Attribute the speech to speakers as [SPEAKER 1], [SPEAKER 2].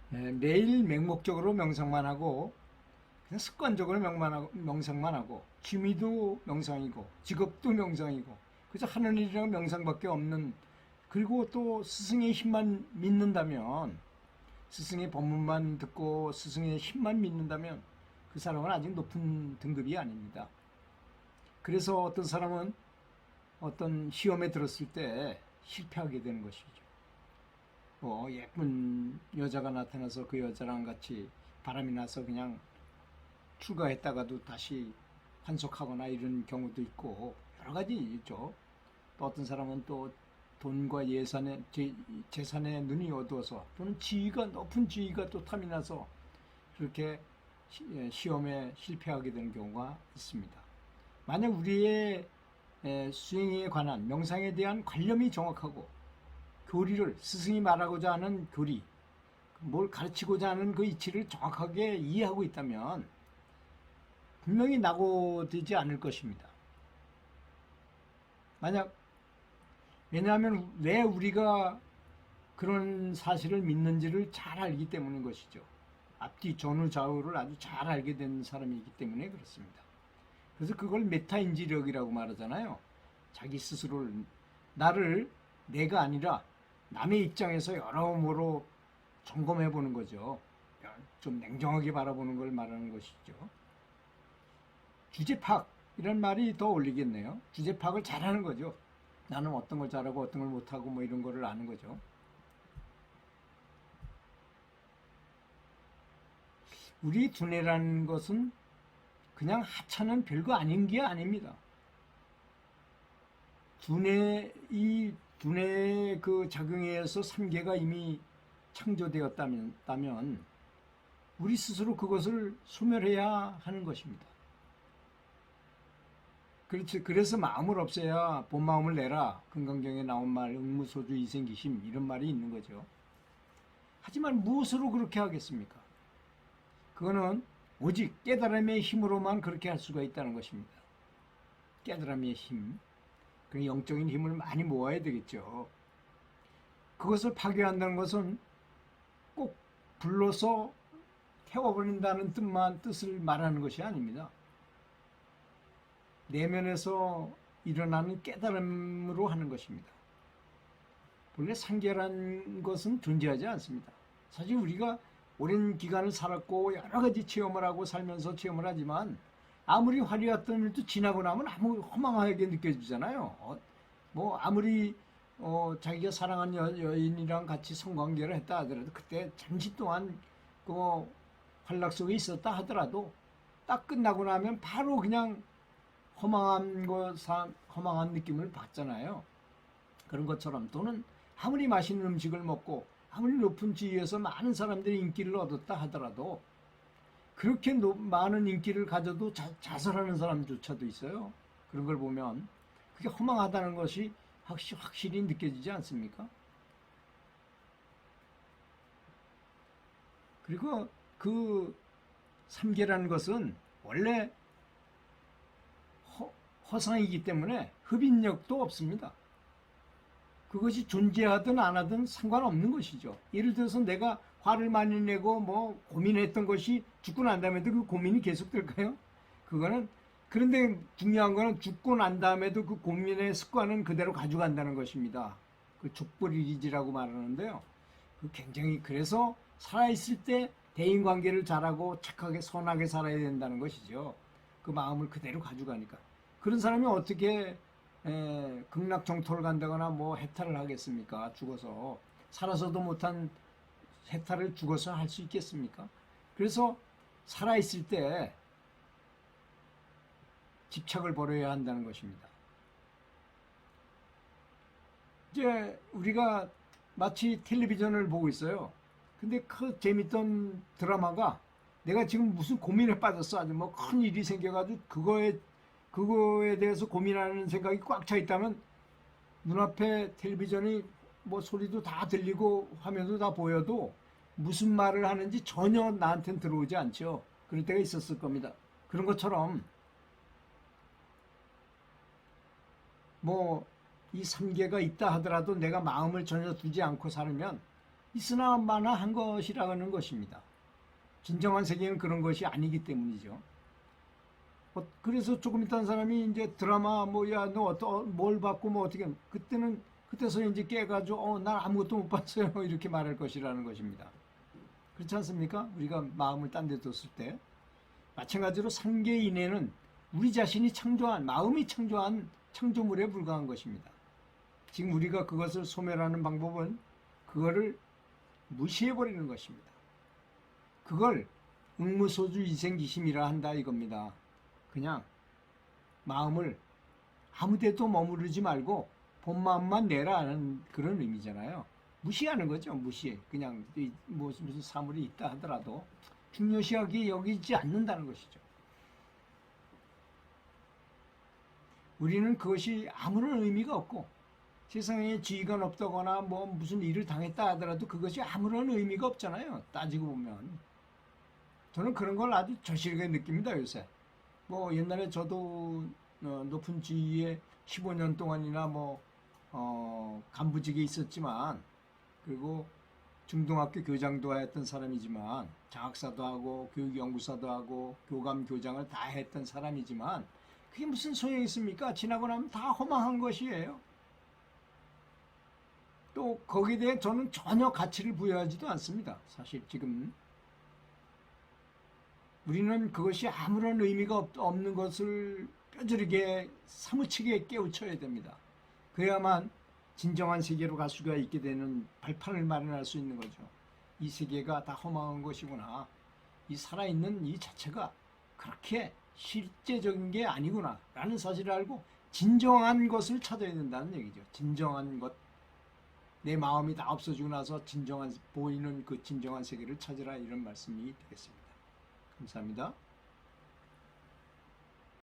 [SPEAKER 1] 매일 맹목적으로 명상만 하고 그냥 습관적으로 명상만 하고 취미도 명상이고 직업도 명상이고 그래서 하는 일이랑 명상밖에 없는 그리고 또 스승의 힘만 믿는다면 스승의 법문만 듣고 스승의 힘만 믿는다면 그 사람은 아직 높은 등급이 아닙니다. 그래서 어떤 사람은 어떤 시험에 들었을 때 실패하게 되는 것이죠. 뭐 예쁜 여자가 나타나서 그 여자랑 같이 바람이 나서 그냥 출가했다가도 다시 환속하거나 이런 경우도 있고 여러 가지 있죠. 또 어떤 사람은 또 돈과 재산에 눈이 어두워서 또는 높은 지위가 또 탐이 나서 그렇게 시험에 실패하게 되는 경우가 있습니다. 만약 우리의 수행에 관한 명상에 대한 관념이 정확하고 교리를 스승이 말하고자 하는 교리, 뭘 가르치고자 하는 그 이치를 정확하게 이해하고 있다면 분명히 낙오되지 않을 것입니다. 만약 왜냐하면 왜 우리가 그런 사실을 믿는지를 잘 알기 때문인 것이죠. 앞뒤 전후 좌우를 아주 잘 알게 된 사람이기 때문에 그렇습니다. 그래서 그걸 메타인지력이라고 말하잖아요. 자기 스스로를 나를 내가 아니라 남의 입장에서 여러모로 점검해 보는 거죠. 좀 냉정하게 바라보는 걸 말하는 것이죠. 주제 파악이란 말이 더 어울리겠네요. 주제 파악을 잘하는 거죠. 나는 어떤 걸 잘하고 어떤 걸 못하고 뭐 이런 거를 아는 거죠. 우리 두뇌라는 것은 그냥 하찮은 별거 아닌 게 아닙니다. 두뇌의 그 작용에 의해서 삼계가 이미 창조되었다면 우리 스스로 그것을 소멸해야 하는 것입니다. 그렇지. 그래서 마음을 없애야 본 마음을 내라. 금강경에 나온 말, 응무소주 이생기심 이런 말이 있는 거죠. 하지만 무엇으로 그렇게 하겠습니까? 그거는 오직 깨달음의 힘으로만 그렇게 할 수가 있다는 것입니다. 깨달음의 힘. 그 영적인 힘을 많이 모아야 되겠죠. 그것을 파괴한다는 것은 꼭 불러서 태워버린다는 뜻을 말하는 것이 아닙니다. 내면에서 일어나는 깨달음으로 하는 것입니다. 본래 상계란 것은 존재하지 않습니다. 사실 우리가 오랜 기간을 살았고 여러 가지 체험을 하고 살면서 체험을 하지만 아무리 화려했던 일도 지나고 나면 아무 허망하게 느껴지잖아요. 뭐 아무리 자기가 사랑하는 여인이랑 같이 성관계를 했다 하더라도 그때 잠시 동안 그 활락 속에 있었다 하더라도 딱 끝나고 나면 바로 그냥 허망한 느낌을 받잖아요. 그런 것처럼 또는 아무리 맛있는 음식을 먹고 아무리 높은 지위에서 많은 사람들이 인기를 얻었다 하더라도 그렇게 많은 인기를 가져도 자살하는 사람조차도 있어요. 그런 걸 보면 그게 허망하다는 것이 확실히 느껴지지 않습니까? 그리고 그 삼계라는 것은 원래 허상이기 때문에 흡인력도 없습니다. 그것이 존재하든 안 하든 상관없는 것이죠. 예를 들어서 내가 화를 많이 내고 뭐 고민했던 것이 죽고 난 다음에도 그 고민이 계속될까요? 그런데 중요한 거는 죽고 난 다음에도 그 고민의 습관은 그대로 가져간다는 것입니다. 그 족불일이지라고 말하는데요. 그 굉장히 그래서 살아있을 때 대인관계를 잘하고 착하게 선하게 살아야 된다는 것이죠. 그 마음을 그대로 가져가니까. 그런 사람이 어떻게 극락정토를 간다거나 뭐 해탈을 하겠습니까? 죽어서. 살아서도 못한 해탈을 죽어서 할 수 있겠습니까? 그래서 살아있을 때 집착을 버려야 한다는 것입니다. 이제 우리가 마치 텔레비전을 보고 있어요. 근데 그 재밌던 드라마가 내가 지금 무슨 고민에 빠졌어. 아주 뭐 큰 일이 생겨가지고 그거에 대해서 고민하는 생각이 꽉 차 있다면 눈앞에 텔레비전이 뭐 소리도 다 들리고 화면도 다 보여도 무슨 말을 하는지 전혀 나한테는 들어오지 않죠. 그럴 때가 있었을 겁니다. 그런 것처럼 뭐 이 삼계가 있다 하더라도 내가 마음을 전혀 두지 않고 살면 있으나 마나 한 것이라는 것입니다. 진정한 세계는 그런 것이 아니기 때문이죠. 그래서 조금 있던 사람이 이제 드라마 뭐야 너 뭘 봤고 뭐 어떻게 그때서 이제 깨가지고 난 아무것도 못 봤어요 이렇게 말할 것이라는 것입니다. 그렇지 않습니까? 우리가 마음을 딴 데 뒀을 때 마찬가지로 상계인해는 우리 자신이 창조한 마음이 창조한 창조물에 불과한 것입니다. 지금 우리가 그것을 소멸하는 방법은 그거를 무시해버리는 것입니다. 그걸 응무소주 이생기심이라 한다 이겁니다. 그냥 마음을 아무데도 머무르지 말고 본 마음만 내라는 그런 의미잖아요. 무시하는 거죠. 무시. 그냥 무슨 사물이 있다 하더라도 중요시하게 여기지 않는다는 것이죠. 우리는 그것이 아무런 의미가 없고 세상에 지위가 높다거나 뭐 무슨 일을 당했다 하더라도 그것이 아무런 의미가 없잖아요. 따지고 보면. 저는 그런 걸 아주 절실하게 느낍니다. 요새. 뭐 옛날에 저도 높은 지위에 15년 동안이나 간부직에 있었지만 그리고 중등학교 교장도 했던 사람이지만 장학사도 하고 교육연구사도 하고 교감 교장을 다 했던 사람이지만 그게 무슨 소용이 있습니까? 지나고 나면 다 허망한 것이에요. 또 거기에 대해 저는 전혀 가치를 부여하지도 않습니다. 사실 지금 우리는 그것이 아무런 의미가 없는 것을 뼈저리게 사무치게 깨우쳐야 됩니다. 그래야만 진정한 세계로 갈 수가 있게 되는 발판을 마련할 수 있는 거죠. 이 세계가 다 허망한 것이구나. 이 살아있는 이 자체가 그렇게 실제적인 게 아니구나 라는 사실을 알고 진정한 것을 찾아야 된다는 얘기죠. 진정한 것. 내 마음이 다 없어지고 나서 진정한 보이는 그 진정한 세계를 찾으라 이런 말씀이 되겠습니다. 감사합니다.